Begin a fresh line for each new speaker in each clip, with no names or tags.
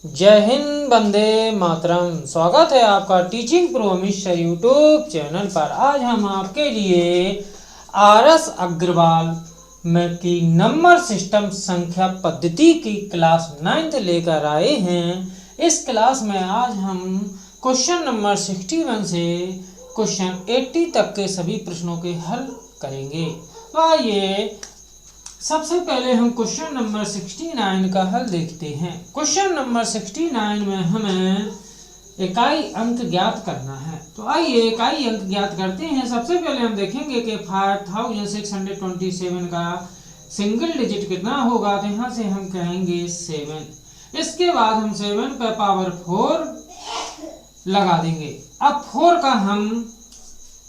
जय हिंद, वंदे मातरम। स्वागत है आपका teaching pro mister YouTube channel पर। आज हम आपके लिए आरएस अग्रवाल में की नंबर सिस्टम संख्या पद्धति की क्लास 9th लेकर आए हैं। इस क्लास में आज हम क्वेश्चन नंबर 61 से क्वेश्चन 80 तक के सभी प्रश्नों के हल करेंगे। तो आइए सबसे पहले हम क्वेश्चन नंबर 69 का हल देखते हैं। क्वेश्चन नंबर 69 में हमें इकाई अंक ज्ञात करना है। तो आइए इकाई अंक ज्ञात करते हैं। सबसे पहले हम देखेंगे कि 5627 का सिंगल डिजिट कितना होगा। तो यहाँ से हम कहेंगे 7। इसके बाद हम 7 पे पावर 4 लगा देंगे। अब 4 का हम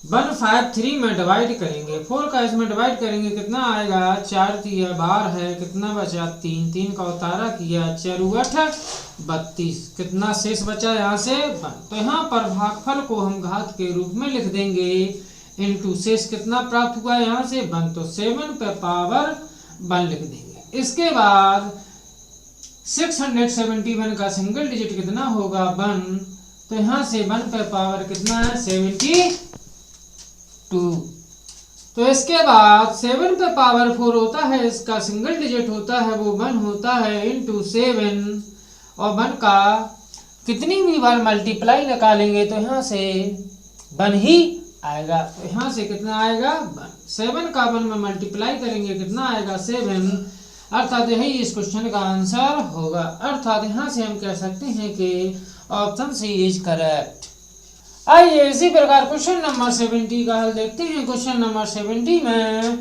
153 में डिवाइड करेंगे। 4 का इसमें डिवाइड करेंगे कितना आएगा, 4 तिया 12 है, कितना बचा 3, 3 का उतारा किया 4 8 32, कितना शेष बचा यहाँ से 1। तो यहाँ पर भागफल को हम घात के रूप में लिख देंगे इनटू शेष कितना प्राप्त हुआ यहाँ से 1, तो 7 पे पावर 1 लिख देंगे। इसके बाद 671 का सिंगल डिजिट कितना होगा 1, तो यहाँ से 1 पे पावर कितना है 72। तो इसके बाद 7 पे पावर 4 होता है, इसका सिंगल डिजिट होता है वो 1 होता है इनटू 7, और 1 का कितनी भी बार मल्टीप्लाई निकालेंगे तो यहाँ से 1 ही आएगा। तो यहाँ से कितना आएगा 1। 7 का 1 में मल्टीप्लाई करेंगे कितना आएगा 7, अर्थात यही इस क्वेश्चन का आंसर होगा। अर्थात यहाँ से हम कह सकते हैं कि ऑप्शन सी इज करेक्ट। आइए इसी प्रकार क्वेश्चन नंबर 70 का हल देखते हैं। क्वेश्चन नंबर 70 में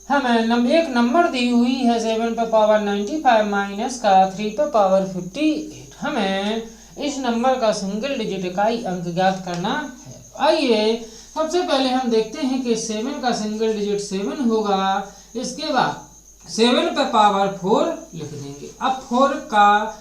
हमें एक नंबर दी हुई है 7 पे पावर 95 माइनस का 3 पे पावर 58। हमें इस नंबर का सिंगल डिजिट इकाई अंक ज्ञात करना है। आइए सबसे पहले हम देखते हैं कि 7 का सिंगल डिजिट 7 होगा। इसके बाद 7 पे पावर 4 लिख देंगे। अब 4 का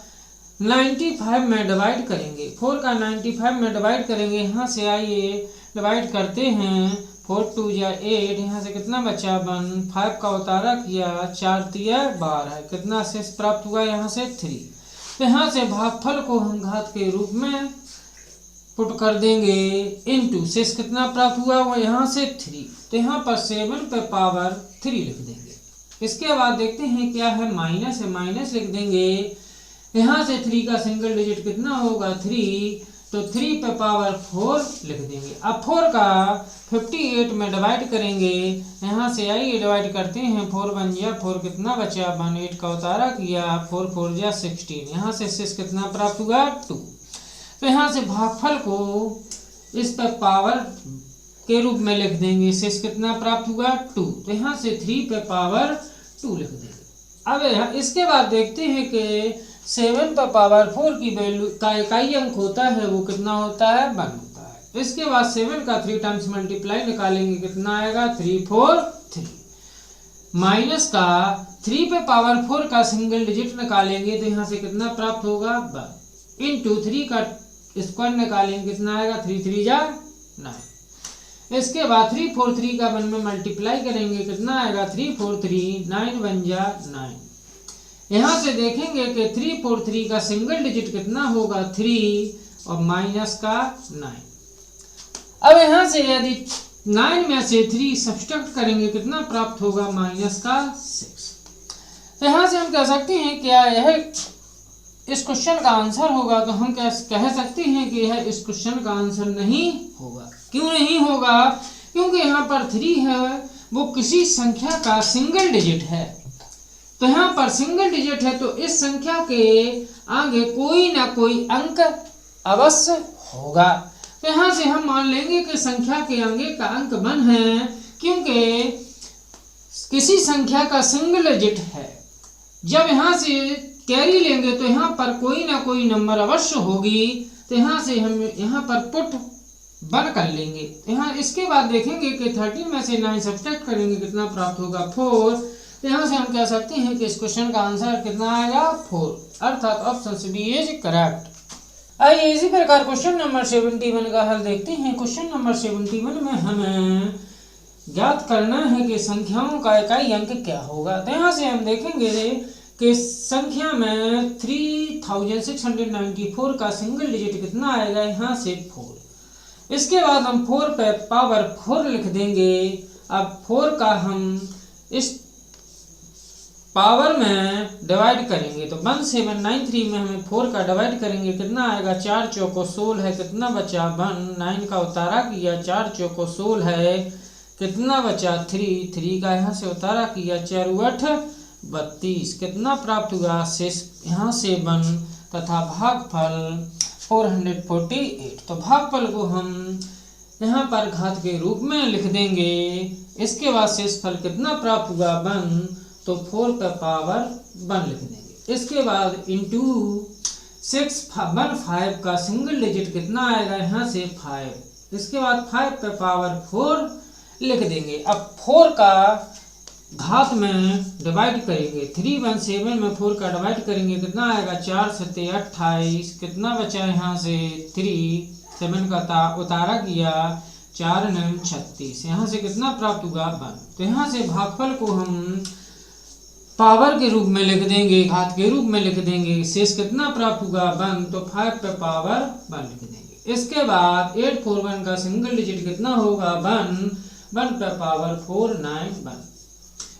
95 में डिवाइड करेंगे। 4 का 95 में डिवाइड करेंगे। यहाँ से आइए डिवाइड करते हैं 4 2 या 8, यहाँ से कितना बचा 1, 5 का उतारा किया 4 तिया 12, कितना शेष प्राप्त हुआ यहाँ से 3। तो यहाँ से भागफल को हम घात के रूप में पुट कर देंगे इनटू शेष कितना प्राप्त हुआ वो यहाँ से 3। तो यहाँ पर 7 पे पावर 3 लिख देंगे। इसके बाद देखते हैं क्या है, माइनस है, माइनस लिख देंगे। यहाँ से 3 का सिंगल डिजिट कितना होगा 3, तो 3 पे पावर 4 लिख देंगे। अब 4 का 58 में डिवाइड करेंगे। यहाँ से आइए डिवाइड करते हैं 4 1 जा 4, कितना बचा 1, 8 का उतारा किया 4 4 जा 16, यहाँ से शेष कितना प्राप्त हुआ 2। तो यहाँ से भागफल को इस पर पावर के रूप में लिख देंगे। शेष कितना प्राप्त हुआ 2, तो यहाँ से 3 पे पावर 2 लिख देंगे। अब इसके बाद देखते हैं कि 7 पे पावर 4 की वैल्यू का इकाई अंक होता है वो कितना होता है 1 होता है। इसके बाद 7 का 3 टाइम्स मल्टीप्लाई निकालेंगे कितना आएगा 3 4 3, माइनस का 3 पे पावर 4 का सिंगल डिजिट निकालेंगे तो यहाँ से कितना प्राप्त होगा 1, इनटू 3 का स्क्वायर निकालेंगे कितना आएगा 3 3 जा 9। इसके बाद 3 4 3 का 1 में मल्टीप्लाई करेंगे कितना आएगा 3 4 3, 9 1 जा 9। यहाँ से देखेंगे कि 3 4 3 का सिंगल डिजिट कितना होगा 3 और माइनस का 9। अब यहाँ से यदि 9 में से 3 सब्ट्रैक्ट करेंगे कितना प्राप्त होगा माइनस का 6। तो यहाँ से हम कह सकते हैं क्या यह इस क्वेश्चन का आंसर होगा। तो हम कह सकते हैं कि यह इस क्वेश्चन का आंसर नहीं होगा। क्यों नहीं होगा, क्योंकि यहाँ पर 3 है वो किसी संख्या का सिंगल डिजिट है। तो यहाँ पर सिंगल डिजिट है तो इस संख्या के आगे कोई ना कोई अंक अवश्य होगा। तो यहाँ से हम मान लेंगे कि संख्या के आगे का अंक 1 है, क्योंकि किसी संख्या का सिंगल डिजिट है। जब यहाँ से कैरी लेंगे तो यहाँ पर कोई ना कोई नंबर अवश्य होगी। तो यहाँ से हम यहाँ पर पुट 1 कर लेंगे। यहाँ इसके बाद देखेंगे कि 13 में से 9 सब्ट्रैक्ट करेंगे कितना प्राप्त होगा 4। तो यहाँ से हम कह सकते हैं कि इस क्वेश्चन का आंसर कितना आएगा 4, अर्थात ऑप्शन बी इज करेक्ट। आइए इसी प्रकार क्वेश्चन नंबर 71 का हल देखते हैं। क्वेश्चन नंबर 71 में हमें ज्ञात करना है कि संख्याओं का इकाई अंक क्या होगा। तो यहाँ से हम देखेंगे कि संख्या में 3694 का सिंगल डिजिट कितना आएगा, यहाँ से 4। इसके बाद हम 4 पे पावर 4 लिख देंगे। अब 4 का हम इस पावर में डिवाइड करेंगे तो 1793 में हमें 4 का डिवाइड करेंगे, कितना आएगा, 4 चौको 16 है, कितना बचा 1, 9 का उतारा किया, 4 चौको 16 है, कितना बचा 3, 3 का यहाँ से उतारा किया, 4 8 32, कितना प्राप्त हुआ, शेष यहाँ से 1 तथा भागफल 448। तो भागफल को हम यहाँ पर घात के रूप में लिख देंगे। इसके बाद शेषफल कितना प्राप्त हुआ, 1, तो 4 पे पावर 1 लिख देंगे। इसके बाद इंटू 615 का सिंगल डिजिट कितना आएगा, यहाँ से 5। इसके बाद 5 पे पावर 4 लिख देंगे। अब 4 का घात में डिवाइड करेंगे, 317 में 4 का डिवाइड करेंगे, कितना आएगा, 4 7 28, कितना बचा यहाँ से 3, 7 का उतारा किया, 4 9 36, यहाँ से कितना प्राप्त हुआ, 1। तो यहाँ से भागफल को हम पावर के रूप में लिख देंगे, घात के रूप में लिख देंगे, शेष कितना प्राप्त हुआ, 1, तो 5 पे पावर 1 लिख देंगे। इसके बाद 841 का सिंगल डिजिट कितना होगा, 1 पे पावर 491,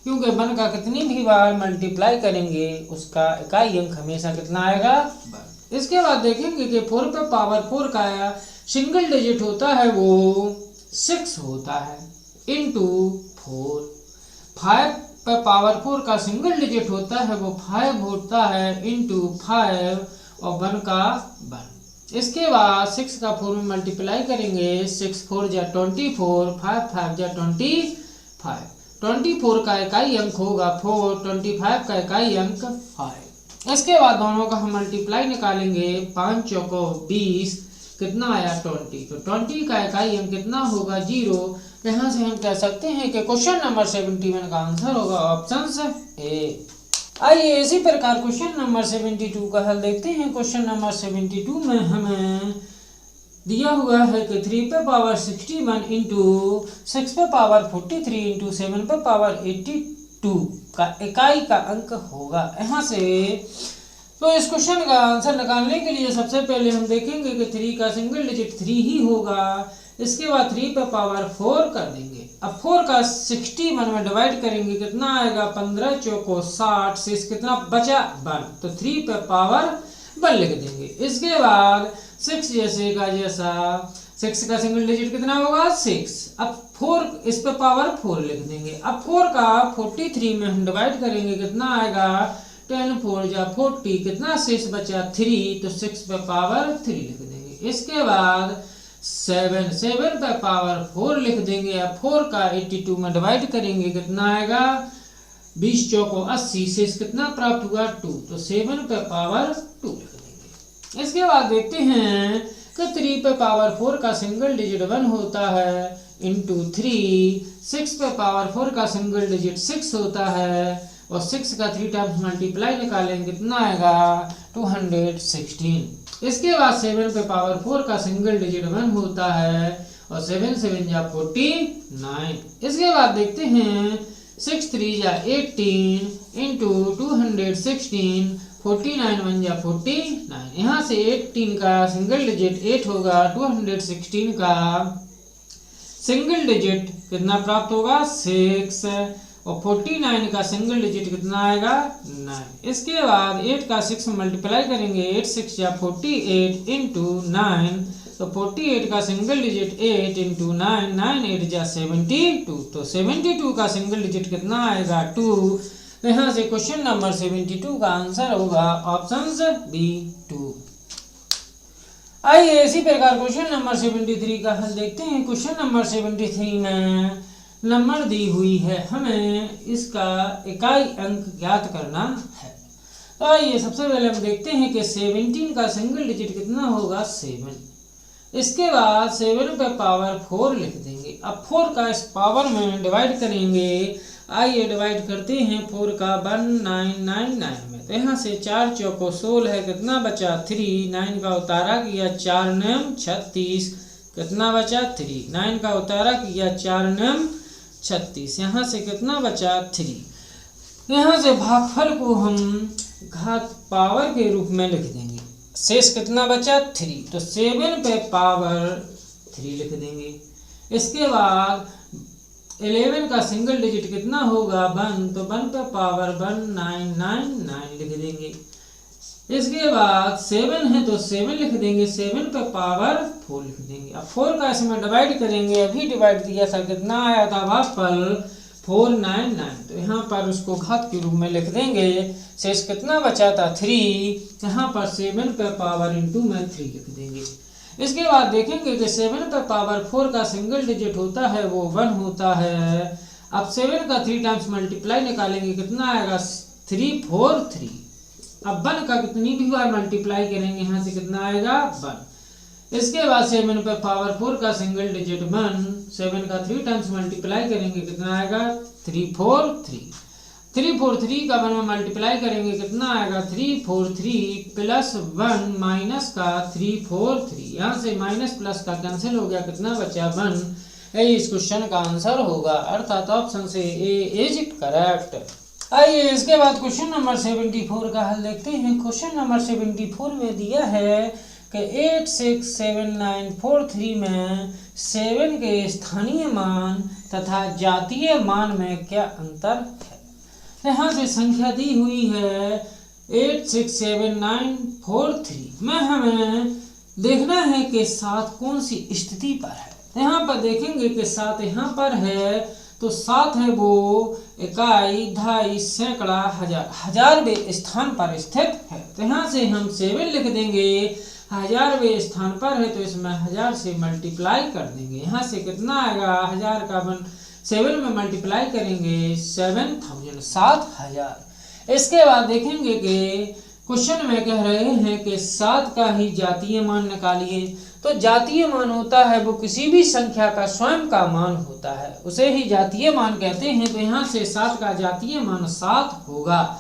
क्योंकि 1 का कितनी भी बार मल्टीप्लाई करेंगे उसका इकाई अंक हमेशा कितना आएगा, 1। इसके बाद देखेंगे कि 4 पे पावर 4 का सिंगल डिजिट होता है वो 6 होता है, इंटू 4। 5 पे पावर 4 का सिंगल डिजिट होता है वो 5 होता है, इंटू 5 और 1 का 1। इसके बाद 6 का 4 में मल्टीप्लाई करेंगे, 6 4 जा 24, 5 5 जा 25, 24 का इकाई अंक होगा 4, 25 का इकाई अंक 5। इसके बाद दोनों का हम मल्टीप्लाई निकालेंगे, 5 चौको 20, कितना आया 20, तो 20 का इकाई अंक कितना होगा, 0। यहाँ से हम कह सकते हैं कि क्वेश्चन नंबर 71 का आंसर होगा ऑप्शन ए। आइए इसी प्रकार क्वेश्चन नंबर 72 का हल देखते हैं। क्वेश्चन नंबर 72 में हमें दिया हुआ है कि 3 पे पावर 61 इंटू 6 पे पावर 43 इंटू 7 पे पावर 82 का इकाई का अंक होगा। यहाँ से तो इस क्वेश्चन का आंसर निकालने के लिए सबसे पहले हम देखेंगे कि 3 का सिंगल डिजिट 3 ही होगा। इसके बाद 3 पे पावर 4 कर देंगे। अब 4 का 61 में डिवाइड करेंगे, कितना आएगा, 15 चौको 60, से कितना बचा 1, तो 3 पे पावर 1 लिख देंगे। इसके बाद 6 जैसे का जैसा 6 का सिंगल डिजिट कितना होगा, 6। अब 4 इस पे पावर 4 लिख देंगे। अब 4 का 43 में हम डिवाइड करेंगे, कितना आएगा, 10 4 जा 40, कितना शेष बचा 3, तो 6 पे पावर 3 लिख देंगे। इसके बाद 7 पे पावर 4 लिख देंगे। अब 4 का 82 में डिवाइड करेंगे, कितना आएगा, 20 चौको 80, शेष कितना प्राप्त हुआ 2, तो 7 पे पावर 2 लिख देंगे। इसके बाद देखते हैं कि 3 पे पावर 4 का सिंगल डिजिट 1 होता है, इंटू 3, 6 पे पावर 4 का सिंगल डिजिट 6 होता है, और 6 का 3 टाइम्स मल्टीप्लाई निकालेंगे, कितना आएगा, 216। इसके बाद 7 पे पावर 4 का सिंगल डिजिट 1 होता है, और 7 7 जा 49। इसके बाद देखते हैं 6 3 जा 18 इंटू 216, 49 1 जा 49। यहाँ से 18 का सिंगल डिजिट 8 होगा, 216 का सिंगल डिजिट कितना प्राप्त होगा, 6, और 49 का सिंगल डिजिट कितना आएगा, 9। इसके बाद 8 का 6 में मल्टीप्लाई करेंगे, 8 6 या 48 इंटू 9, तो 48 का सिंगल डिजिट 8 इंटू 9, 9 8 जा 72, तो 72 का सिंगल डिजिट कितना आएगा, 2। तो यहाँ से क्वेश्चन नंबर 72 का आंसर होगा ऑप्शन बी 2। आइए इसी प्रकार क्वेश्चन नंबर 73 का हल देखते हैं। क्वेश्चन नंबर 73 में नंबर दी हुई है, हमें इसका इकाई अंक ज्ञात करना है। तो आइए सबसे पहले हम देखते हैं कि 17 का सिंगल डिजिट कितना होगा, 7। इसके बाद 7 पे पावर 4 लिख देंगे। अब 4 का इस पावर में डिवाइड करेंगे। आइए डिवाइड करते हैं 4 का 1999 में। तो यहाँ से 4 चौको 16 है, कितना बचा 3, 9 का उतारा किया, 4 9 36, कितना बचा 3, 9 का उतारा किया, 4 9 36, यहाँ से कितना बचा 3। यहाँ से भागफल को हम घात पावर के रूप में लिख देंगे। शेष कितना बचा 3, तो 7 पे पावर 3 लिख देंगे। इसके बाद 11 का सिंगल डिजिट कितना होगा 1, तो 1 पे पावर 1999 लिख देंगे। इसके बाद 7 है तो 7 लिख देंगे, 7 पे पावर 4 लिख देंगे। अब 4 का इसमें डिवाइड करेंगे, अभी डिवाइड दिया था कितना आया था भागफल 499, तो यहाँ पर उसको घात के रूप में लिख देंगे। शेष कितना बचा था 3, यहाँ पर 7 पे पावर इंटू में 3 लिख देंगे। इसके बाद देखेंगे कि 7 पे पावर 4 का सिंगल डिजिट होता है वो 1 होता है। अब 7 का 3 टाइम्स मल्टीप्लाई निकालेंगे, कितना आएगा 3 4 3। अब 1 का कितनी भी बार मल्टीप्लाई करेंगे, यहाँ से कितना आएगा 1। इसके बाद 7 पे पावर 4 का सिंगल डिजिट 1, 7 का 3 टाइम्स मल्टीप्लाई करेंगे, कितना आएगा 3 4 3। 3 4 3 का 1 में मल्टीप्लाई करेंगे, कितना आएगा 3 4 3 प्लस 1 माइनस का 3 4 3। यहाँ से माइनस प्लस का कैंसिल हो गया, कितना बचा 1। यही इस क्वेश्चन का आंसर होगा, अर्थात ऑप्शन से ए इज करेक्ट। आइए इसके बाद क्वेश्चन नंबर 74 का हल देखते हैं। क्वेश्चन नंबर 74 में दिया है कि 867943 में 7 के स्थानीय मान तथा जातीय मान में क्या अंतर है। यहाँ से संख्या दी हुई है 867943 में हमें देखना है कि 7 कौन सी स्थिति पर है। यहाँ पर देखेंगे कि 7 यहाँ पर है, तो 7 है वो इकाई, दहाई, सैकड़ा, हजार, 1000वें स्थान पर स्थित है। तो यहाँ से हम 7 लिख देंगे, 1000वें स्थान पर है तो इसमें 1000 से मल्टीप्लाई कर देंगे। यहाँ से कितना आएगा 1000 का 7 में मल्टीप्लाई करेंगे 7000 7000। इसके बाद देखेंगे कि क्वेश्चन में कह रहे हैं कि 7 का ही जातीय मान निकालिए। तो जातीय मान होता है वो किसी भी संख्या का स्वयं का मान होता है, उसे ही जातीय मान कहते हैं। तो यहाँ से 7 का जातीय मान 7 होगा।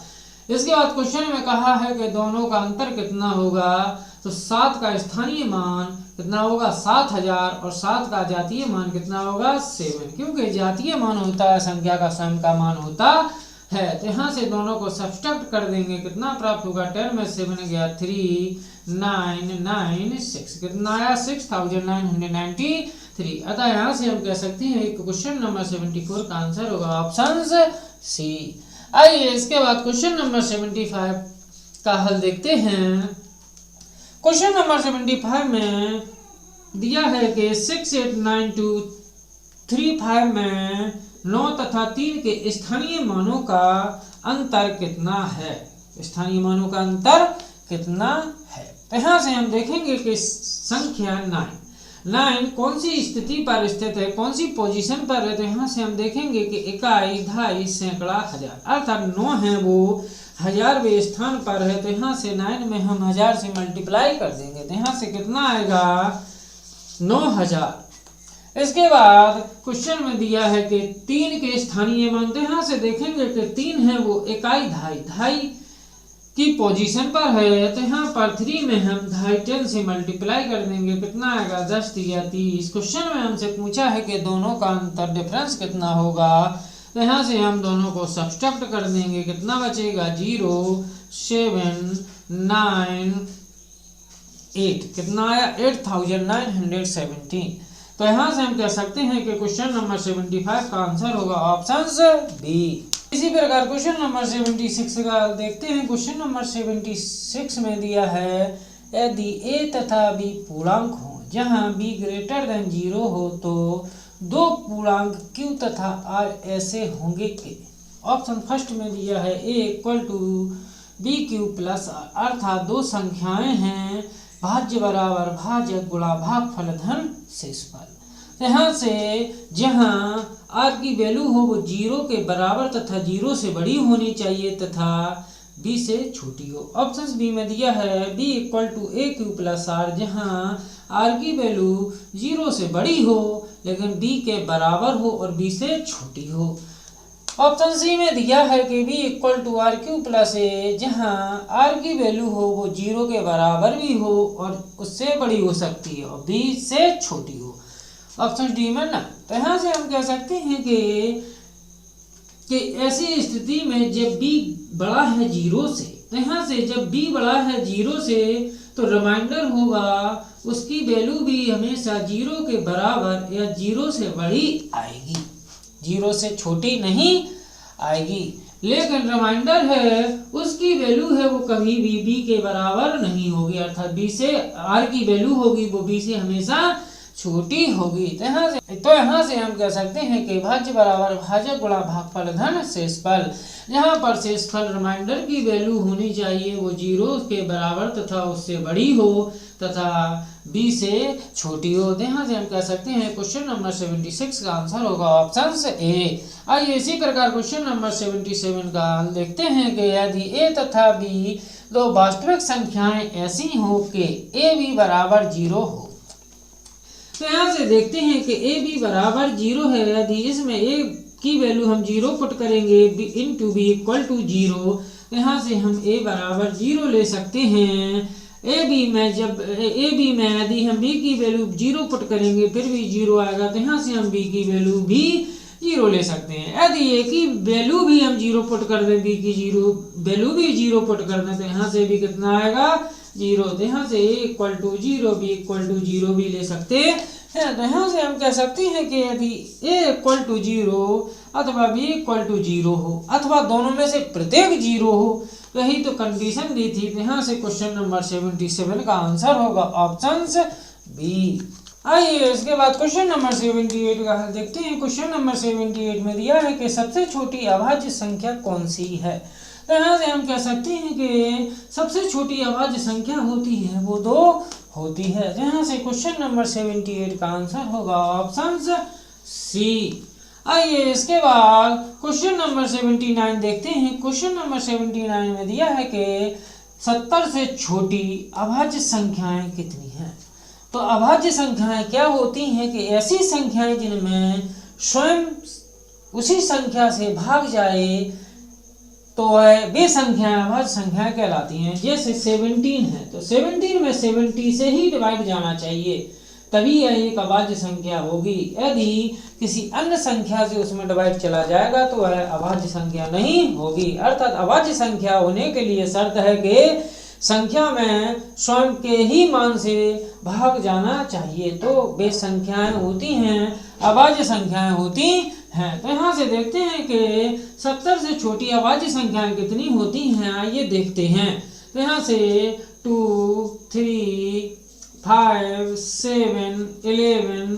इसके बाद क्वेश्चन में कहा है कि दोनों का अंतर कितना होगा। तो 7 का स्थानीय मान कितना होगा 7000 और 7 का जातीय मान कितना होगा 7, क्योंकि जातीय मान होता है संख्या का स्वयं का मान होता है। तो यहाँ से दोनों को सब्सट्रैक्ट कर देंगे, कितना प्राप्त होगा 10 में 7 गया 3996, कितना आया 6993। अतः यहाँ से हम कह सकते हैं कि क्वेश्चन नंबर 74 का आंसर होगा ऑप्शन सी। आइए इसके बाद क्वेश्चन नंबर 75 का हल देखते हैं। क्वेश्चन नंबर 75 में दिया है कि 689235 में 9 तथा 3 के स्थानीय मानों का अंतर कितना है। स्थानीय मानों का अंतर कितना है। तो यहाँ से हम देखेंगे कि संख्या 9 कौन सी स्थिति पर स्थित है, कौन सी पोजीशन पर है। तो यहाँ से हम देखेंगे कि इकाई, दहाई, सैकड़ा, हजार, अर्थात 9 है वो 1000वें स्थान पर है। तो यहाँ से 9 में हम 1000 से मल्टीप्लाई कर देंगे, तो यहाँ से कितना आएगा 9000। इसके बाद क्वेश्चन में दिया है कि 3 के स्थानीय मान। तो यहाँ से देखेंगे कि 3 है वो इकाई, दहाई की पोजीशन पर है। तो यहाँ पर 3 में हम 10 से मल्टीप्लाई कर देंगे, कितना आएगा 10 या 30। क्वेश्चन में हमसे पूछा है कि दोनों का अंतर डिफरेंस कितना होगा। तो यहाँ से हम दोनों को सब्सट्रैक्ट कर देंगे, कितना बचेगा 0798, कितना आया 8917। तो यहाँ से हम कह सकते हैं कि क्वेश्चन नंबर 75 का आंसर होगा ऑप्शन बी। इसी प्रकार क्वेश्चन नंबर 76 का देखते हैं। क्वेश्चन नंबर 76 में दिया है यदि a तथा b पूर्णांक हो जहां b ग्रेटर देन 0 हो तो 2 पूर्णांक q तथा r ऐसे होंगे कि। ऑप्शन फर्स्ट में दिया है a equal to B Q plus r, अर्थात 2 संख्याएं हैं, भाज्य बराबर भाजक गुणा भागफल धन शेषफल। यहाँ से जहाँ r की वैल्यू हो वो 0 के बराबर तथा 0 से बड़ी होनी चाहिए तथा b से छोटी हो। ऑप्शन बी में दिया है b equal to A Q plus R, जहाँ r की वैल्यू 0 से बड़ी हो लेकिन b के बराबर हो और b से छोटी हो। ऑप्शन सी में दिया है कि b equal to R Q plus A, जहाँ r की वैल्यू हो वो 0 के बराबर भी हो और उससे बड़ी हो सकती है और b से छोटी हो। ऑप्शन डी में ना। तो यहाँ से हम कह सकते हैं कि कि ऐसी स्थिति में जब b बड़ा है 0 से, तो यहाँ से जब b बड़ा है 0 से तो रिमाइंडर होगा उसकी वैल्यू भी हमेशा 0 के बराबर या 0 से बड़ी आएगी, 0 से छोटी नहीं आएगी। लेकिन रिमाइंडर है उसकी वैल्यू है वो कभी भी b के बराबर नहीं होगी, अर्थात b से r की वैल्यू होगी वो b से हमेशा छोटी होगी। तो यहाँ से हम कह सकते हैं कि भाज्य बराबर भाजक गुणा भागफल धन शेषफल। यहाँ पर शेषफल रिमाइंडर की वैल्यू होनी चाहिए वो 0 के बराबर तथा उससे बड़ी हो तथा b से छोटी हो। तो यहाँ से हम कह सकते हैं क्वेश्चन नंबर 76 का आंसर होगा ऑप्शन ए। आइए इसी प्रकार क्वेश्चन नंबर 77 का हल देखते हैं कि यदि a तथा b दो वास्तविक संख्याएं ऐसी हो कि a b बराबर 0 हो, तो यहाँ से देखते हैं कि a b बराबर 0 है। यदि इसमें a की वैल्यू हम 0 पुट करेंगे इंटू b इक्वल टू 0, तो यहाँ से हम a बराबर 0 ले सकते हैं। a b में यदि हम b की वैल्यू 0 पुट करेंगे फिर भी 0 आएगा, तो यहाँ से हम b की वैल्यू भी 0 ले सकते हैं। यदि a की वैल्यू भी हम 0 पुट कर दें, b की वैल्यू भी 0 पुट कर दें, तो यहाँ से भी कितना आएगा 0। तो यहाँ से a equal to 0 b equal to 0 भी ले सकते हैं। तो यहाँ से हम कह सकते हैं कि यदि a इक्वल टू 0 अथवा b इक्वल टू 0 हो अथवा दोनों में से प्रत्येक 0 हो, यही तो कंडीशन दी थी। तो यहाँ से क्वेश्चन नंबर 77 का आंसर होगा ऑप्शन बी। आइए इसके बाद क्वेश्चन नंबर 78 का हल देखते हैं। क्वेश्चन नंबर 78 में दिया है कि सबसे छोटी अभाज्य संख्या कौन सी है। तो यहाँ से हम कह सकते हैं कि सबसे छोटी अभाज्य संख्या होती है वो 2 होती है। यहाँ से क्वेश्चन नंबर 78 का आंसर होगा ऑप्शन सी। आइए इसके बाद क्वेश्चन नंबर 79 देखते हैं। क्वेश्चन नंबर 79 में दिया है कि 70 से छोटी अभाज्य संख्याएं कितनी हैं। तो अभाज्य संख्याएं क्या होती हैं कि ऐसी संख्याएं जिनमें स्वयं उसी संख्या से भाग जाए तो वे संख्याएं अभाज्य संख्याएं कहलाती हैं। जैसे 17 है तो 17 में 70 से ही डिवाइड जाना चाहिए, तभी यह एक अभाज्य संख्या होगी। यदि किसी अन्य संख्या से उसमें डिवाइड चला जाएगा तो वह अभाज्य संख्या नहीं होगी। अर्थात अभाज्य संख्या होने के लिए शर्त है कि संख्या में स्वयं के ही मान से भाग जाना चाहिए, तो वे संख्याएं होती हैं अभाज्य संख्याएं होती हैं। तो यहाँ से देखते हैं कि 70 से छोटी अभाज्य संख्याएं कितनी होती हैं, आइए देखते हैं। तो यहाँ से 2, 3, 5, 7, 11,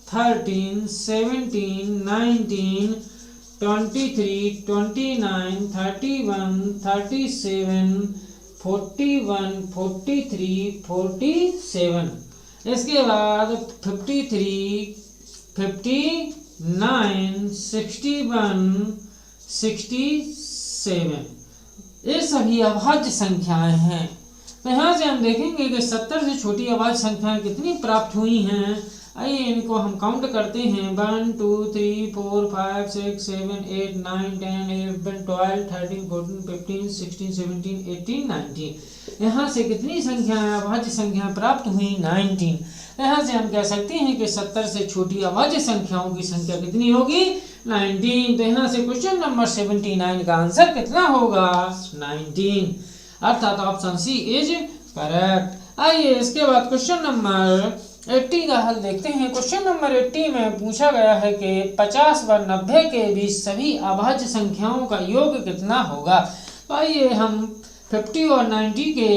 13, 17, 19, 23, 29, 31, 37, 41, 43, 47। इसके बाद 53, 59, 61, 67 ये सभी अभाज्य संख्याएं हैं। तो यहाँ से हम देखेंगे कि 70 से छोटी अभाज्य संख्याएं कितनी प्राप्त हुई हैं। आइए इनको हम काउंट करते हैं। 1, 2, 3, 4, 5, 6, 7, 8, 9, 10, 11, 12, 13, 14, 15, 16, 17, 18, 19। यहाँ से कितनी संख्याएं अभाज्य संख्या प्राप्त हुई 19। यहाँ से हम कह सकते हैं कि 70 से छोटी अभाज्य संख्याओं की संख्या कितनी होगी 19। तो यहाँ से क्वेश्चन नंबर 79 का आंसर कितना होगा 19, अर्थात ऑप्शन सी इज करेक्ट। आइए इसके बाद क्वेश्चन नंबर 80 का हल देखते हैं। क्वेश्चन नंबर 80 में पूछा गया है कि 50 व 90 के बीच सभी अभाज्य संख्याओं का योग कितना होगा। तो आइए हम 50 और 90 के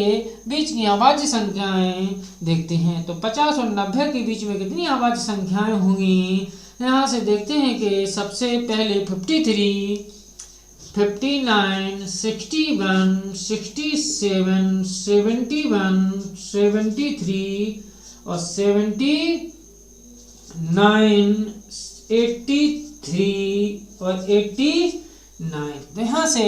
बीच की अभाज्य संख्याएं देखते हैं। तो 50 और 90 के बीच में कितनी अभाज्य संख्याएं होंगी, यहाँ से देखते हैं कि सबसे पहले 53, 59, 61, 67, 71, 73 और 79, 83 और 89। तो यहाँ से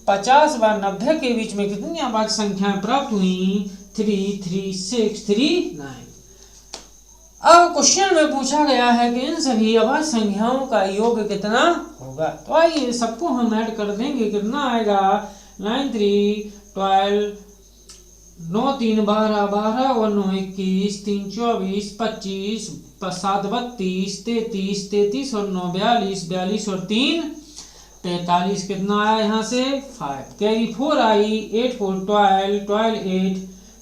50 व 90 के बीच में कितनी अभाज्य संख्याएं प्राप्त हुई 3, 3, 6, 3, 9। अब क्वेश्चन में पूछा गया है कि इन सभी अभाज्य संख्याओं का योग कितना होगा। तो आइए सबको हम ऐड कर देंगे, कितना आएगा 9, 3, 12, 9, 3, 12, 12 और 9, 21, 3, 24, 25, 7, 32, 33, 33 और 9, 42, 42 और 3, 43 कितना आया यहाँ से 5, कैरी 4 आई, 8 4 12, 12 8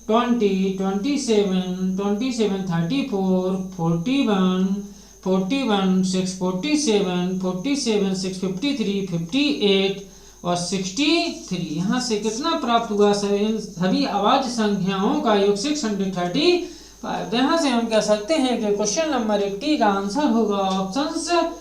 20, 27 27 34, 41 41 6 47 47 6 53 58 और 63। यहाँ से कितना प्राप्त हुआ सभी अभाज्य संख्याओं का योग 635। यहाँ से हम कह सकते हैं कि क्वेश्चन नंबर 80 का आंसर होगा ऑप्शन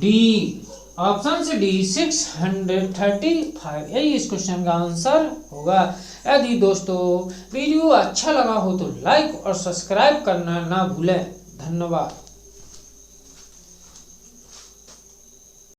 डी 635। यही इस क्वेश्चन का आंसर होगा। यदि दोस्तों वीडियो अच्छा लगा हो तो लाइक और सब्सक्राइब करना ना भूलें। धन्यवाद।